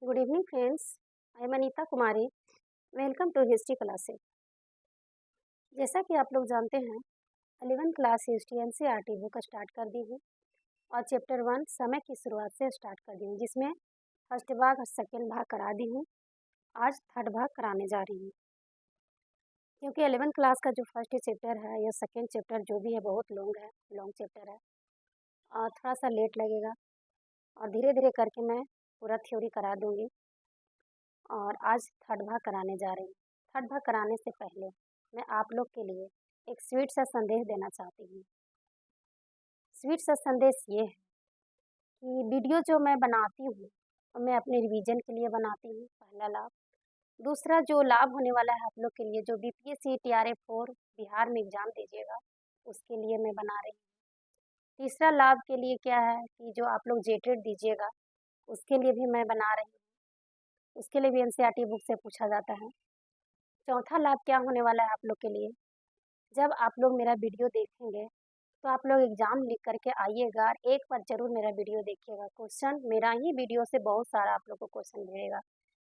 Good evening, friends. I am Anita Kumari. Welcome to History Classes. जैसा कि आप लोग जानते हैं, 11th class history NCERT book start कर दी हूँ और चैप्टर 1 समय की शुरुआत से स्टार्ट कर दी हूँ, जिसमें फर्स्ट भाग और सेकेंड भाग करा दी हूँ। आज थर्ड भाग कराने जा रही हूँ, क्योंकि 11th क्लास का जो फर्स्ट चैप्टर है या सेकेंड चैप्टर जो भी है बहुत लॉन्ग चैप्टर है और थोड़ा सा लेट लगेगा और धीरे धीरे करके मैं पूरा थ्योरी करा दूँगी और आज थर्ड भाग कराने जा रही हूँ। थर्ड भाग कराने से पहले मैं आप लोग के लिए एक स्वीट सा संदेश देना चाहती हूँ। स्वीट सा संदेश ये है कि वीडियो जो मैं बनाती हूँ वो मैं अपने रिवीजन के लिए बनाती हूँ, पहला लाभ। दूसरा जो लाभ होने वाला है आप लोग के लिए, जो बीपीएससी TRA 4 बिहार में एग्ज़ाम दीजिएगा उसके लिए मैं बना रही हूँ। तीसरा लाभ के लिए क्या है कि जो आप लोग जेटेड दीजिएगा उसके लिए भी मैं बना रही हूँ, उसके लिए भी एनसीईआरटी बुक से पूछा जाता है। चौथा लाभ क्या होने वाला है आप लोग के लिए, जब आप लोग मेरा वीडियो देखेंगे तो आप लोग एग्ज़ाम लिख करके आइएगा और एक बार ज़रूर मेरा वीडियो देखिएगा। क्वेश्चन मेरा ही वीडियो से बहुत सारा आप लोग को क्वेश्चन मिलेगा,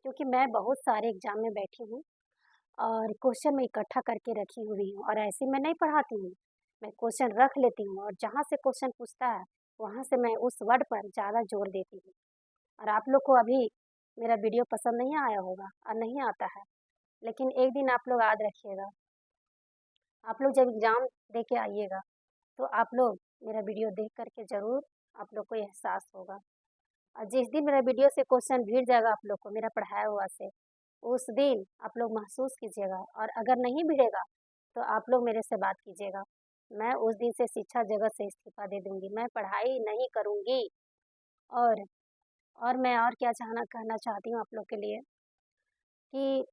क्योंकि मैं बहुत सारे एग्ज़ाम में बैठी हूँ और क्वेश्चन मैं इकट्ठा करके रखी हुई हूँ और ऐसे मैं नहीं पढ़ाती हूँ, मैं क्वेश्चन रख लेती हूँ और जहाँ से क्वेश्चन पूछता है वहाँ से मैं उस वर्ड पर ज़्यादा जोर देती हूँ। और आप लोग को अभी मेरा वीडियो पसंद नहीं आया होगा और नहीं आता है, लेकिन एक दिन आप लोग याद रखिएगा, आप लोग जब एग्ज़ाम दे के आइएगा तो आप लोग मेरा वीडियो देख करके ज़रूर आप लोग को एहसास होगा। और जिस दिन मेरा वीडियो से क्वेश्चन भिड़ जाएगा आप लोग को मेरा पढ़ाया हुआ से, उस दिन आप लोग महसूस कीजिएगा और अगर नहीं भिड़ेगा तो आप लोग मेरे से बात कीजिएगा। मैं उस दिन से शिक्षा जगत से इस्तीफ़ा दे दूँगी, मैं पढ़ाई नहीं करूँगी। और मैं और क्या कहना चाहती हूँ आप लोग के लिए कि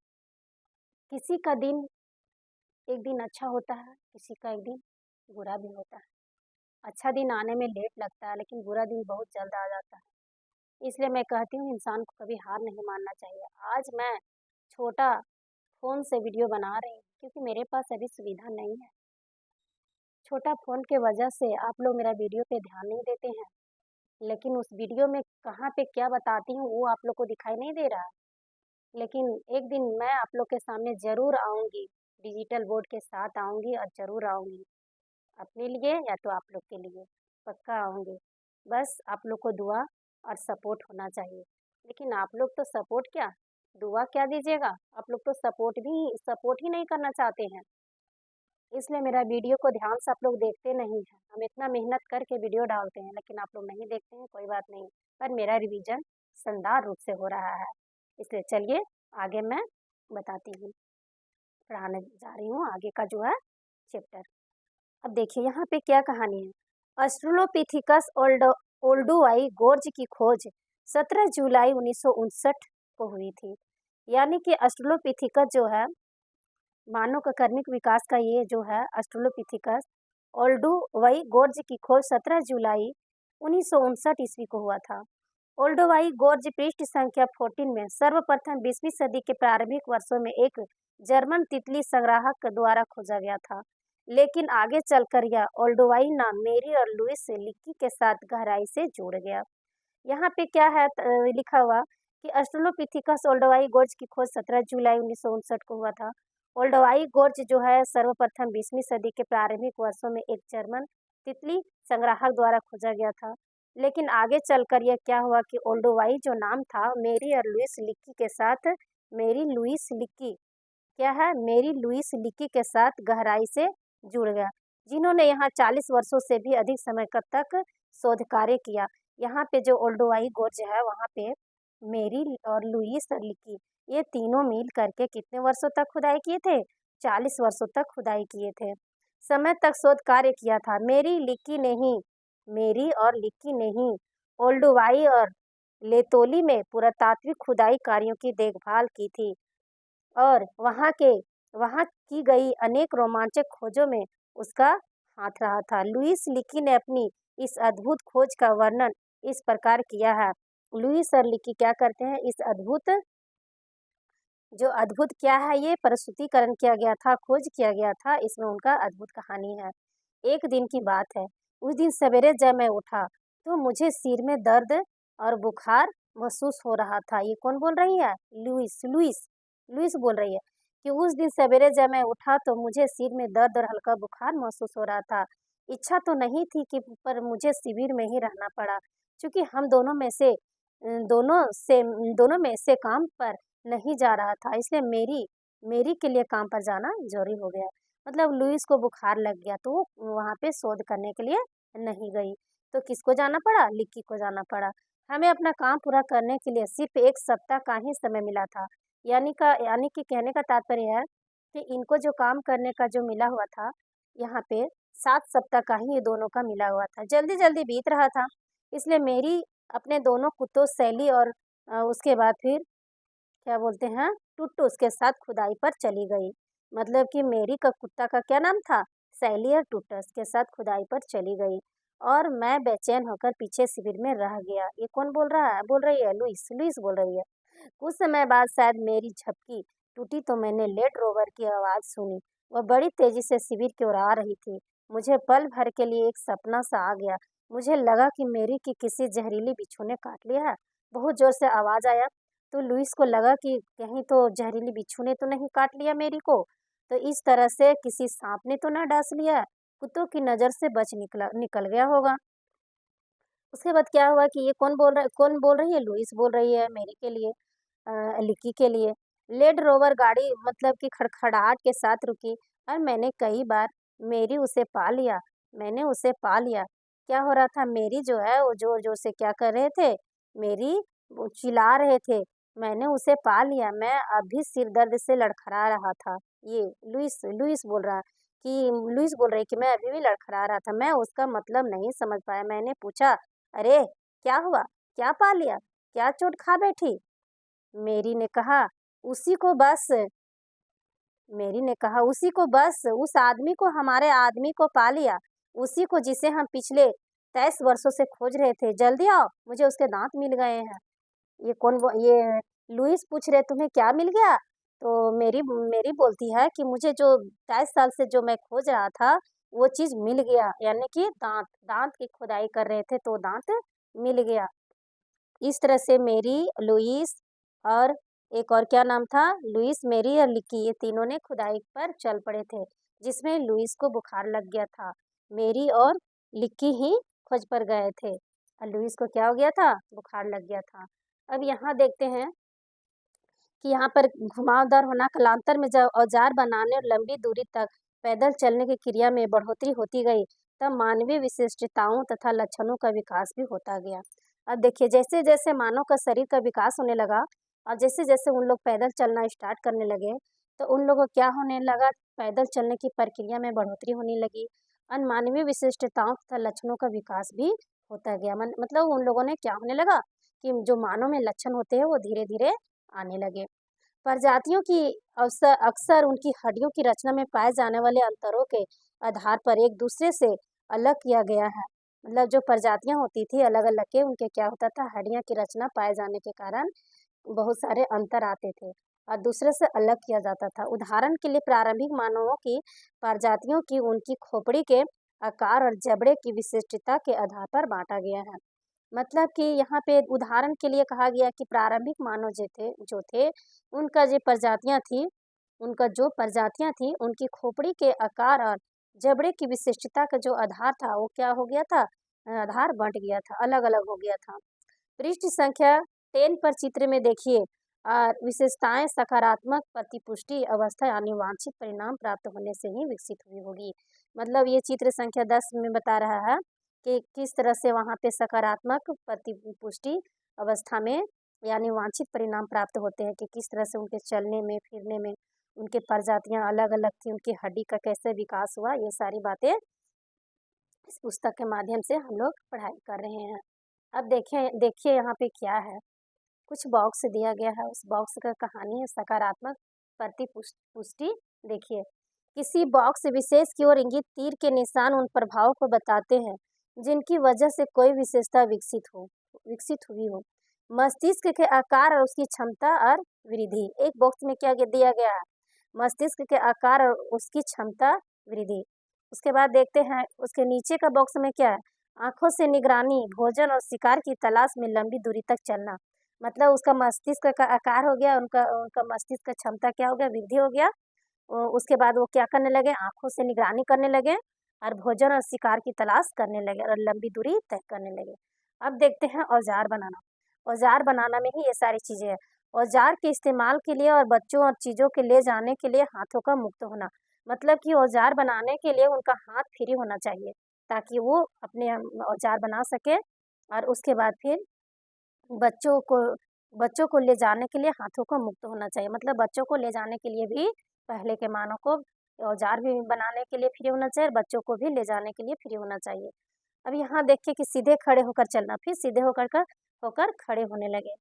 किसी का दिन एक दिन अच्छा होता है, किसी का एक दिन बुरा भी होता है। अच्छा दिन आने में लेट लगता है, लेकिन बुरा दिन बहुत जल्द आ जाता है। इसलिए मैं कहती हूँ इंसान को कभी हार नहीं मानना चाहिए। आज मैं छोटा फ़ोन से वीडियो बना रही हूँ, क्योंकि मेरे पास अभी सुविधा नहीं है। छोटा फ़ोन के वजह से आप लोग मेरा वीडियो पे ध्यान नहीं देते हैं, लेकिन उस वीडियो में कहाँ पे क्या बताती हूँ वो आप लोग को दिखाई नहीं दे रहा है। लेकिन एक दिन मैं आप लोग के सामने ज़रूर आऊँगी, डिजिटल बोर्ड के साथ आऊँगी और ज़रूर आऊँगी। अपने लिए या तो आप लोग के लिए पक्का आऊँगी। बस आप लोग को दुआ और सपोर्ट होना चाहिए। लेकिन आप लोग तो सपोर्ट क्या, दुआ क्या दीजिएगा, आप लोग तो सपोर्ट ही नहीं करना चाहते हैं। इसलिए मेरा वीडियो को ध्यान से आप लोग देखते नहीं हैं। हम इतना मेहनत करके वीडियो डालते हैं, लेकिन आप लोग नहीं देखते हैं, कोई बात नहीं। पर मेरा रिवीजन शानदार रूप से हो रहा है। इसलिए चलिए आगे मैं बताती हूँ, पढ़ाने जा रही हूँ आगे का जो है चैप्टर। अब देखिए यहाँ पे क्या कहानी है। ऑस्ट्रेलोपिथिकस ओल्डुआई गोर्ज की खोज 17 जुलाई 1959 को हुई थी। यानी कि ऑस्ट्रेलोपिथिकस जो है, मानव का कर्मिक विकास का ये जो है ऑस्ट्रेलोपिथिकस ओल्डुआई गोर्ज की खोज 17 जुलाई 1959 ईस्वी को हुआ था। ओल्डुआई गोर्ज पृष्ठ संख्या 14 में सर्वप्रथम 20वीं सदी के प्रारंभिक वर्षों में एक जर्मन तितली संग्राहक द्वारा खोजा गया था, लेकिन आगे चलकर यह ओल्डुआई नाम मेरी और लुईस लिक्की के साथ गहराई से जुड़ गया। यहाँ पे क्या है लिखा हुआ कि ऑस्ट्रेलोपिथिकस ओल्डुआई गोर्ज की खोज 17 जुलाई 1959 को हुआ था। ओल्डुआई गोर्ज जो है सर्वप्रथम 20वीं सदी के प्रारंभिक वर्षों में एक जर्मन तितली संग्राहक द्वारा खोजा गया था, लेकिन आगे चलकर यह क्या हुआ कि ओल्डुआई जो नाम था मेरी और लुईस लिक्की के साथ मेरी लुईस लिक्की क्या है मेरी लुईस लिक्की के साथ गहराई से जुड़ गया, जिन्होंने यहाँ 40 वर्षों से भी अधिक समय तक शोध कार्य किया। यहाँ पे जो ओल्डुआई गोर्ज है वहाँ पे मेरी और लुईस लिक्की ये तीनों मिल करके कितने वर्षों तक खुदाई किए थे, 40 वर्षों तक खुदाई किए थे, समय तक शोध कार्य किया था। मेरी और लिक्की ने ही ओल्डुआई और लेतोली में पुरातात्विक खुदाई कार्यों की देखभाल की थी और वहाँ की गई अनेक रोमांचक खोजों में उसका हाथ रहा था। लुईस लिक्की ने अपनी इस अद्भुत खोज का वर्णन इस प्रकार किया है। लुईस और लिक्की क्या करते हैं, इस अद्भुत क्या है, ये प्रस्तुतिकरण किया गया था, खोज किया गया था, इसमें उनका अद्भुत कहानी है। एक दिन की बात है, उस दिन सवेरे जब मैं उठा तो मुझे सिर में दर्द और बुखार महसूस हो रहा था। ये कौन बोल रही है? लुइस लुइस लुइस बोल रही है कि उस दिन सवेरे जब मैं उठा तो मुझे सिर में दर्द और हल्का बुखार महसूस हो रहा था। इच्छा तो नहीं थी कि पर मुझे शिविर में ही रहना पड़ा, क्योंकि हम दोनों में से काम पर नहीं जा रहा था, इसलिए मेरी मेरी के लिए काम पर जाना जरूरी हो गया। मतलब लुइस को बुखार लग गया तो वो वहाँ पे शोध करने के लिए नहीं गई। तो किसको जाना पड़ा? लिक्की को जाना पड़ा। हमें अपना काम पूरा करने के लिए सिर्फ 1 सप्ताह का ही समय मिला था। यानी कि कहने का तात्पर्य है कि इनको जो काम करने का जो मिला हुआ था, यहाँ पे 7 सप्ताह का ही ये दोनों का मिला हुआ था। जल्दी-जल्दी बीत रहा था, इसलिए मेरी अपने दोनों कुत्तों सैली और उसके बाद फिर क्या बोलते हैं, टुट्टूस के साथ खुदाई पर चली गई। मतलब कि मेरी का कुत्ता का क्या नाम था? सैली और टुट्टस के साथ खुदाई पर चली गई और मैं बेचैन होकर पीछे शिविर में रह गया। ये कौन बोल रहा है? बोल रही है लुइस, लुइस बोल रही है। कुछ समय बाद शायद मेरी झपकी टूटी तो मैंने लेट रोवर की आवाज़ सुनी। वह बड़ी तेजी से शिविर की ओर आ रही थी। मुझे पल भर के लिए एक सपना सा आ गया। मुझे लगा कि मेरी की किसी जहरीली बिच्छू ने काट लिया है। बहुत जोर से आवाज़ आया तो लुइस को लगा कि कहीं तो जहरीली बिच्छू ने तो नहीं काट लिया मेरी को, तो इस तरह से किसी सांप ने तो ना डस लिया, कुत्तों की नज़र से बच निकल गया होगा। उसके बाद क्या हुआ कि ये कौन बोल रही है? लुइस बोल रही है मेरी के लिए, लिक्की के लिए। लैंड रोवर गाड़ी मतलब कि खड़खड़ाहट के साथ रुकी और मैंने कई बार मेरी उसे पा लिया, मैंने उसे पा लिया। क्या हो रहा था? मेरी जो है वो ज़ोर-ज़ोर से क्या कर रहे थे? मेरी वो चिल्ला रहे थे, मैंने उसे पा लिया। मैं अभी सिर दर्द से लड़खड़ा रहा था। ये लुइस लुइस बोल रहा कि लुइस बोल रही कि मैं अभी भी लड़खड़ा रहा था। मैं उसका मतलब नहीं समझ पाया। मैंने पूछा, "अरे! क्या हुआ? क्या पा लिया? क्या चोट खा बैठी?" मेरी ने कहा, "उसी को बस" मेरी ने कहा, "उसी को बस, उस आदमी को, हमारे आदमी को पा लिया। उसी को जिसे हम पिछले 23 वर्षों से खोज रहे थे। जल्दी आओ, मुझे उसके दाँत मिल गए हैं।" ये लुइस पूछ रहे तुम्हें क्या मिल गया? तो मेरी बोलती है कि मुझे जो 23 साल से जो मैं खोज रहा था, वो चीज़ मिल गया, यानी कि दाँत, दाँत की खुदाई कर रहे थे तो दाँत मिल गया। इस तरह से मेरी, लुइस और एक और क्या नाम था? लुइस, मेरी और लिक्की, ये तीनों ने खुदाई पर चल पड़े थे, जिसमें लुइस को बुखार लग गया था। मेरी और लिक्की ही खोज पर गए थे और लुइस को क्या हो गया था? बुखार लग गया था। अब यहाँ देखते हैं कि यहाँ पर घुमावदार होना कालांतर में जब औजार बनाने और लंबी दूरी तक पैदल चलने की क्रिया में बढ़ोतरी होती गई, तब मानवीय विशिष्टताओं तथा लक्षणों का विकास भी होता गया। अब देखिए जैसे-जैसे मानव का शरीर का विकास होने लगा और जैसे-जैसे उन लोग पैदल चलना स्टार्ट करने लगे, तो उन लोगों को क्या होने लगा? पैदल चलने की प्रक्रिया में बढ़ोतरी होने लगी और मानवीय विशिष्टताओं तथा लक्षणों का विकास भी होता गया। मतलब उन लोगों ने क्या होने लगा कि जो मानव में लक्षण होते हैं वो धीरे-धीरे आने लगे। प्रजातियों की अवसर अक्सर उनकी हड्डियों की रचना में पाए जाने वाले अंतरों के आधार पर एक दूसरे से अलग किया गया है। मतलब जो प्रजातियां होती थी अलग-अलग के, उनके क्या होता था? हड्डियां की रचना पाए जाने के कारण बहुत सारे अंतर आते थे और दूसरे से अलग किया जाता था। उदाहरण के लिए प्रारंभिक मानवों की प्रजातियों की उनकी खोपड़ी के आकार और जबड़े की विशिष्टता के आधार पर बांटा गया है। मतलब कि यहाँ पे उदाहरण के लिए कहा गया कि प्रारंभिक मानव जो थे, उनका जो प्रजातियाँ थी उनका जो प्रजातियाँ थी, उनकी खोपड़ी के आकार और जबड़े की विशिष्टता का जो आधार था, वो क्या हो गया था? आधार बँट गया था, अलग-अलग हो गया था। पृष्ठ संख्या 10 पर चित्र में देखिए, विशेषताएँ सकारात्मक प्रतिपुष्टि अवस्था यानी वांछित परिणाम प्राप्त होने से ही विकसित हुई होगी। मतलब ये चित्र संख्या 10 में बता रहा है कि किस तरह से वहाँ पे सकारात्मक प्रतिपुष्टि अवस्था में यानी वांछित परिणाम प्राप्त होते हैं कि किस तरह से उनके चलने में, फिरने में उनके प्रजातियाँ अलग-अलग थी, उनकी हड्डी का कैसे विकास हुआ, ये सारी बातें इस पुस्तक के माध्यम से हम लोग पढ़ाई कर रहे हैं। अब देखें देखिए यहाँ पे क्या है, कुछ बॉक्स दिया गया है, उस बॉक्स का कहानी है सकारात्मक पुष्टि। देखिए, किसी बॉक्स विशेष की ओर इंगित तीर के निशान उन प्रभावों को बताते हैं, जिनकी वजह से कोई विशेषता विकसित हुई हो। मस्तिष्क के आकार और उसकी क्षमता और वृद्धि। एक बॉक्स में क्या दिया गया है? मस्तिष्क के आकार और उसकी क्षमता वृद्धि। उसके बाद देखते हैं उसके नीचे का बॉक्स में क्या है? आँखों से निगरानी, भोजन और शिकार की तलाश में लंबी दूरी तक चलना। मतलब उसका मस्तिष्क का आकार हो गया, उनका उनका मस्तिष्क का क्षमता क्या हो गया, वृद्धि हो गया। उसके बाद वो क्या करने लगे, आँखों से निगरानी करने लगे और भोजन और शिकार की तलाश करने लगे और लंबी दूरी तय करने लगे। अब देखते हैं औज़ार बनाना। औज़ार बनाना में ही ये सारी चीज़ें हैं। औज़ार के इस्तेमाल के लिए और बच्चों और चीज़ों के ले जाने के लिए हाथों का मुक्त होना। मतलब कि औज़ार बनाने के लिए उनका हाथ फ्री होना चाहिए, ताकि वो अपने औज़ार बना सकें और उसके बाद फिर बच्चों को बच्चों को ले जाने के लिए हाथों को मुक्त होना चाहिए। मतलब बच्चों को ले जाने के लिए भी पहले के मानव को औज़ार भी बनाने के लिए फ्री होना चाहिए और बच्चों को भी ले जाने के लिए फ्री होना चाहिए। अब यहाँ देखिए कि सीधे खड़े होकर चलना, फिर सीधे होकर खड़े होने लगे।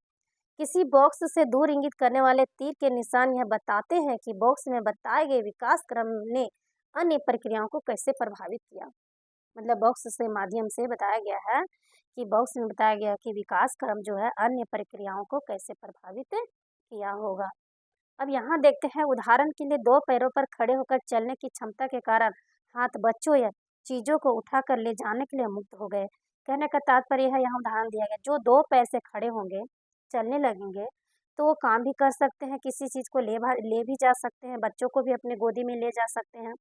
किसी बॉक्स से दूर इंगित करने वाले तीर के निशान यह बताते हैं कि बॉक्स में बताए गए विकास क्रम ने अन्य प्रक्रियाओं को कैसे प्रभावित किया। मतलब बॉक्स से माध्यम से बताया गया है कि बॉक्स में बताया गया कि विकास क्रम जो है अन्य प्रक्रियाओं को कैसे प्रभावित किया होगा। अब यहाँ देखते हैं उदाहरण के लिए दो पैरों पर खड़े होकर चलने की क्षमता के कारण हाथ बच्चों या चीजों को उठाकर ले जाने के लिए मुक्त हो गए। कहने का तात्पर्य है, यहाँ उदाहरण दिया गया, जो दो पैर से खड़े होंगे, चलने लगेंगे, तो वो काम भी कर सकते हैं, किसी चीज को ले भी जा सकते हैं, बच्चों को भी अपने गोदी में ले जा सकते हैं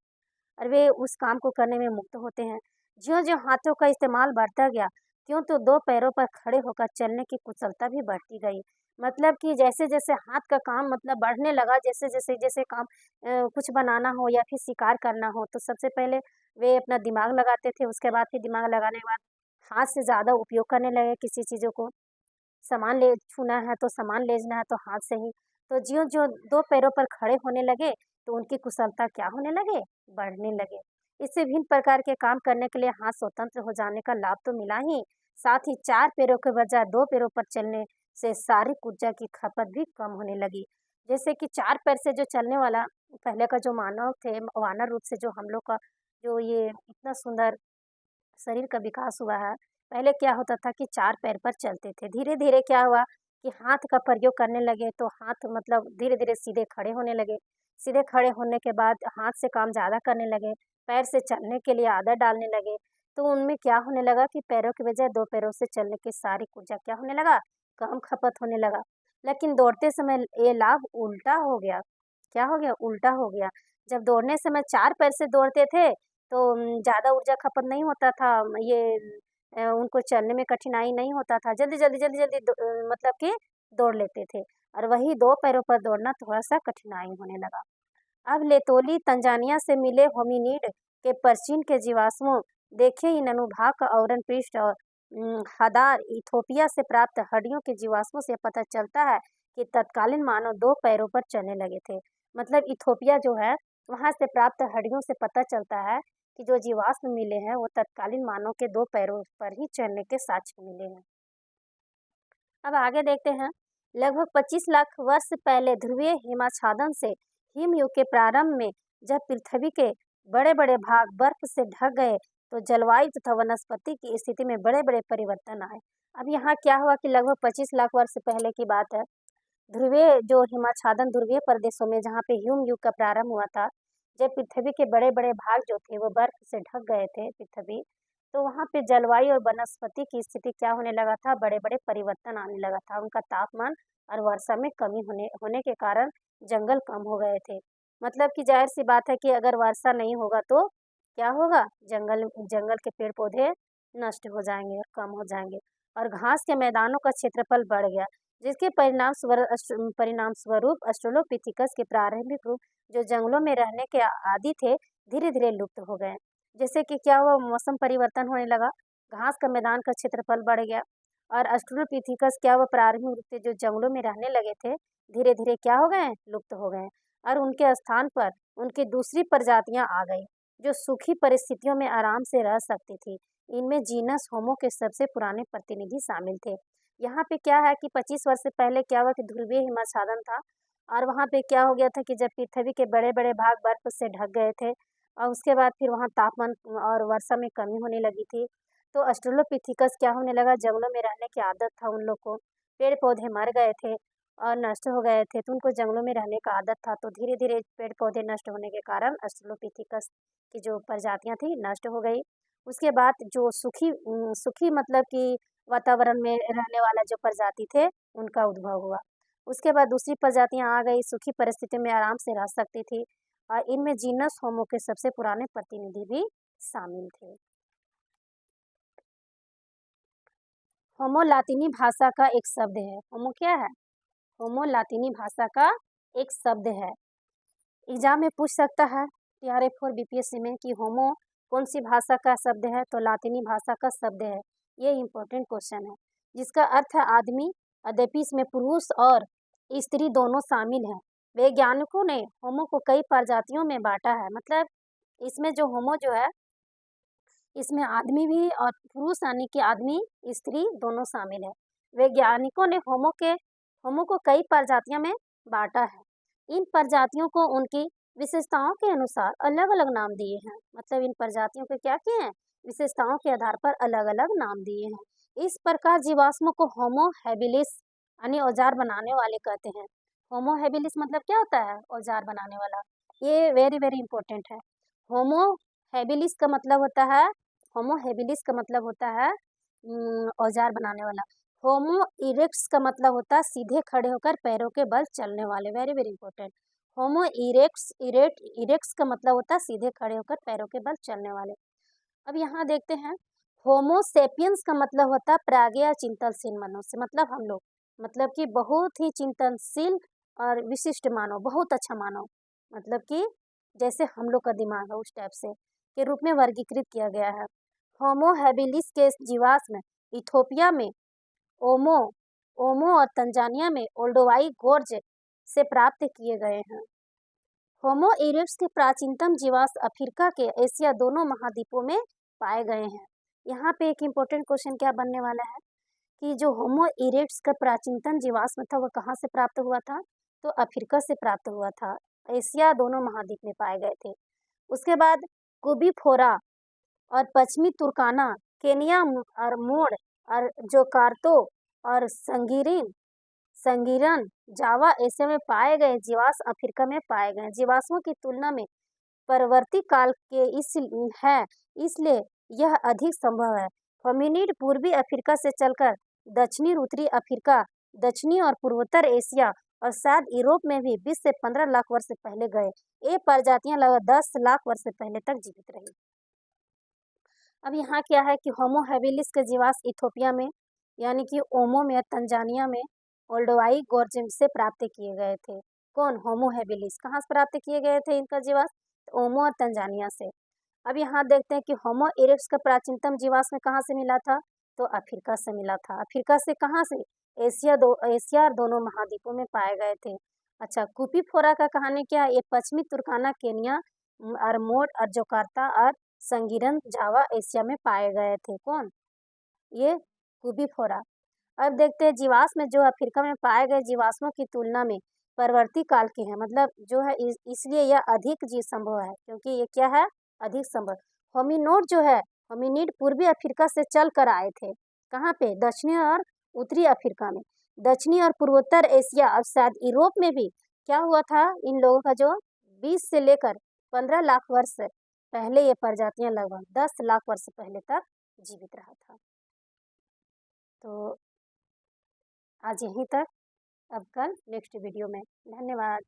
और वे उस काम को करने में मुक्त होते हैं। ज्यों-ज्यों हाथों का इस्तेमाल बढ़ता गया, त्यों तो दो पैरों पर खड़े होकर चलने की कुशलता भी बढ़ती गई। मतलब कि जैसे-जैसे हाथ का काम मतलब बढ़ने लगा, जैसे काम कुछ बनाना हो या फिर शिकार करना हो, तो सबसे पहले वे अपना दिमाग लगाते थे, उसके बाद फिर दिमाग लगाने के बाद हाथ से ज़्यादा उपयोग करने लगे किसी चीज़ों को। सामान ले छूना है तो सामान ले जाना है तो हाथ से ही। तो ज्यों-ज्यों दो पैरों पर खड़े होने लगे, तो उनकी कुशलता क्या होने लगे? बढ़ने लगे। इससे भिन्न प्रकार के काम करने के लिए हाथ स्वतंत्र हो जाने का लाभ तो मिला ही, साथ ही चार पैरों के बजाय दो पैरों पर चलने से शारीरिक ऊर्जा की खपत भी कम होने लगी। जैसे कि चार पैर से जो चलने वाला पहले का जो मानव थे, वानर रूप से जो हम लोग का जो ये इतना सुंदर शरीर का विकास हुआ है। पहले क्या होता था कि चार पैर पर चलते थे, धीरे-धीरे क्या हुआ कि हाथ का प्रयोग करने लगे, तो हाथ मतलब धीरे-धीरे सीधे खड़े होने लगे। सीधे खड़े होने के बाद हाथ से काम ज़्यादा करने लगे, पैर से चलने के लिए आदत डालने लगे, तो उनमें क्या होने लगा कि पैरों के बजाय दो पैरों से चलने की शारीरिक ऊर्जा क्या होने लगा? कम खपत होने लगा। लेकिन दौड़ते समय ये लाभ उल्टा हो गया। क्या हो गया? उल्टा हो गया। जब दौड़ने समय चार पैर से दौड़ते थे, तो ज़्यादा ऊर्जा खपत नहीं होता था। उनको चलने में कठिनाई नहीं होता था। जल्दी-जल्दी मतलब कि दौड़ लेते थे और वही दो पैरों पर दौड़ना थोड़ा-सा कठिनाई होने लगा। अब लेतोली तंजानिया से मिले होमिनिड के प्राचीन के जीवाश्मों देखे इन अनुभाग का आवरण पृष्ठ और हदार इथोपिया से प्राप्त हड्डियों के जीवाश्मों से पता चलता है कि तत्कालीन मानव दो पैरों पर चलने लगे थे। मतलब इथोपिया जो है, वहाँ से प्राप्त हड्डियों से पता चलता है कि जो जीवाश्म मिले हैं वो तत्कालीन मानव के दो पैरों पर ही चलने के साक्ष्य मिले हैं। अब आगे देखते हैं। लगभग 25 लाख वर्ष पहले ध्रुवीय हिमाच्छादन से हिमयुग के प्रारंभ में जब पृथ्वी के बड़े-बड़े भाग बर्फ से ढक गए, तो जलवायु तथा वनस्पति की स्थिति में बड़े-बड़े परिवर्तन आए। अब यहाँ क्या हुआ कि लगभग 25 लाख वर्ष पहले की बात है। ध्रुवीय जो हिमाच्छादन ध्रुवीय प्रदेशों में जहाँ पे हिमयुग का प्रारंभ हुआ था, जब पृथ्वी के बड़े-बड़े भाग जो थे वो बर्फ से ढक गए थे पृथ्वी, तो वहाँ पे जलवायु और वनस्पति की स्थिति क्या होने लगा था, बड़े-बड़े परिवर्तन आने लगा था। उनका तापमान और वर्षा में कमी होने होने के कारण जंगल कम हो गए थे। मतलब कि ज़ाहिर-सी बात है कि अगर वर्षा नहीं होगा तो क्या होगा? जंगल जंगल के पेड़-पौधे नष्ट हो जाएँगे और कम हो जाएँगे और घास के मैदानों का क्षेत्रफल बढ़ गया, जिसके परिणाम स्वरूप ऑस्ट्रेलोपिथेकस के प्रारंभिक रूप जो जंगलों में रहने के आदी थे, धीरे-धीरे लुप्त हो गए। जैसे कि क्या हुआ, मौसम परिवर्तन होने लगा, घास का मैदान का क्षेत्रफल बढ़ गया और ऑस्ट्रेलोपिथेकस क्या हुआ, प्रारंभिक रूप से जो जंगलों में रहने लगे थे, धीरे-धीरे क्या हो गए? लुप्त हो गए और उनके स्थान पर उनकी दूसरी प्रजातियां आ गई, जो सूखी परिस्थितियों में आराम से रह सकती थी। इनमें जीनस होमो के सबसे पुराने प्रतिनिधि शामिल थे। यहाँ पे क्या है कि 25 वर्ष से पहले क्या हुआ कि ध्रुवीय हिमस्खलन था और वहाँ पे क्या हो गया था कि जब पृथ्वी के बड़े-बड़े भाग बर्फ से ढक गए थे और उसके बाद फिर वहाँ तापमान और वर्षा में कमी होने लगी थी, तो ऑस्ट्रेलोपिथेकस क्या होने लगा, जंगलों में रहने की आदत था उन लोग को, पेड़-पौधे मर गए थे और नष्ट हो गए थे, तो उनको जंगलों में रहने का आदत था, तो धीरे-धीरे पेड़-पौधे नष्ट होने के कारण ऑस्ट्रेलोपिथेकस की जो प्रजातियाँ थी नष्ट हो गई। उसके बाद जो सूखी मतलब कि वातावरण में रहने वाला जो प्रजाति थे, उनका उद्भव हुआ। उसके बाद दूसरी प्रजातियां आ गई, सूखी परिस्थिति में आराम से रह सकती थी और इनमें जीनस होमो के सबसे पुराने प्रतिनिधि भी शामिल थे। होमो लातिनी भाषा का एक शब्द है। होमो क्या है? होमो लातिनी भाषा का एक शब्द है। एग्जाम में पूछ सकता है TRF और BPSC में कि होमो कौन सी भाषा का शब्द है, तो लातिनी भाषा का शब्द है। ये इम्पोर्टेंट क्वेश्चन है, जिसका अर्थ है आदमी। यद्यपि इसमें पुरुष और स्त्री दोनों शामिल हैं। वैज्ञानिकों ने होमो को कई प्रजातियों में बांटा है। मतलब इसमें जो होमो जो है, इसमें आदमी भी और पुरुष यानी कि आदमी स्त्री दोनों शामिल है। वैज्ञानिकों ने होमो को कई प्रजातियों में बांटा है। इन प्रजातियों को उनकी विशेषताओं के अनुसार अलग अलग नाम दिए हैं। मतलब इन प्रजातियों के क्या किए हैं? विशेषताओं के आधार पर अलग अलग नाम दिए हैं। इस प्रकार जीवाश्मों को होमो हैबिलिस यानी औजार बनाने वाले कहते हैं। होमो हैबिलिस मतलब क्या होता है? औजार बनाने वाला। ये वेरी वेरी इंपॉर्टेंट है। होमो हैबिलिस का मतलब होता है होमो हैबिलिस का मतलब होता है औजार बनाने वाला। होमो इरेक्ट्स का मतलब होता है सीधे खड़े होकर पैरों के बल चलने वाले। Very very important. Homo erectus का मतलब होता है सीधे खड़े होकर पैरों के बल चलने वाले। अब यहाँ देखते हैं, होमो सेपियंस का मतलब होता है प्राज्ञ चिंतनशील मनुष्य। मतलब हम लोग, मतलब कि बहुत ही चिंतनशील और विशिष्ट मानव, बहुत अच्छा मानव। मतलब कि जैसे हम लोग का दिमाग है उस टाइप से के रूप में वर्गीकृत किया गया है। होमो हैबिलिस के जीवाश्म इथोपिया में ओमो ओमो और तंजानिया में ओल्डोवाई गोर्ज से प्राप्त किए गए हैं। होमो इरेक्ट्स के प्राचीनतम जीवाश्म अफ्रीका के एशिया दोनों महाद्वीपों में पाए गए हैं। यहाँ पे एक इम्पोर्टेंट क्वेश्चन क्या बनने वाला है कि जो होमो इरेक्ट्स का प्राचीनतम जीवाश्म था वह कहाँ से प्राप्त हुआ था? तो अफ्रीका से प्राप्त हुआ था। एशिया दोनों महाद्वीप में पाए गए थे। उसके बाद कुबीफोरा और पश्चिमी तुर्काना, केनिया और मोड़ और जोकार्तो और संगीरन जावा एशिया में पाए गए जीवाश्म अफ्रीका में पाए गए। जीवाश्मों की तुलना में परवर्ती काल के इसलिए यह अधिक संभव है। होमिनिड पूर्वी अफ्रीका से चलकर दक्षिणी उत्तरी अफ्रीका, दक्षिणी और पूर्वोत्तर एशिया और शायद यूरोप में भी 20 से 15 लाख वर्ष पहले गए। ये प्रजातियां लगभग 10 लाख वर्ष पहले तक जीवित रही। अब यहाँ क्या है कि होमो हैबिलिस के जीवाश्म इथोपिया में यानी कि ओमो में, तंजानिया में ओल्डोवाई गोर्ज से प्राप्त किए गए थे। कौन? Homo habilis. कहाँ से प्राप्त किए गए थे इनका जीवाश्म? तो ओमो और तंजानिया से। अब यहाँ देखते हैं कि होमो इरेक्ट्स का प्राचीनतम जीवाश्म कहाँ से मिला था? तो अफ्रीका से मिला था। अफ्रीका से कहाँ से? एशिया और दोनों महाद्वीपों में पाए गए थे। अच्छा, कुपीफोरा का कहानी क्या है? ये पश्चिमी तुर्काना, केनिया और मोड़ और जोकार्ता और संगीरन जावा एशिया में पाए गए थे। कौन? ये कुबीफोरा। अब देखते हैं जीवाश्म जो अफ्रीका में पाए गए जीवाश्मों की तुलना में परवर्ती काल के हैं। मतलब जो है इसलिए यह अधिक जीव संभव है, क्योंकि ये क्या है? अधिक संभव। होमिनिड पूर्वी अफ्रीका से चल कर आए थे। कहाँ पे? दक्षिणी और उत्तरी अफ्रीका में। दक्षिणी और पूर्वोत्तर एशिया और शायद यूरोप में भी क्या हुआ था? इन लोगों का जो 20 से लेकर 15 लाख वर्ष पहले ये प्रजातियां लगभग 10 लाख वर्ष पहले तक जीवित रहा था। तो आज यहीं तक। अब कल नेक्स्ट वीडियो में। धन्यवाद।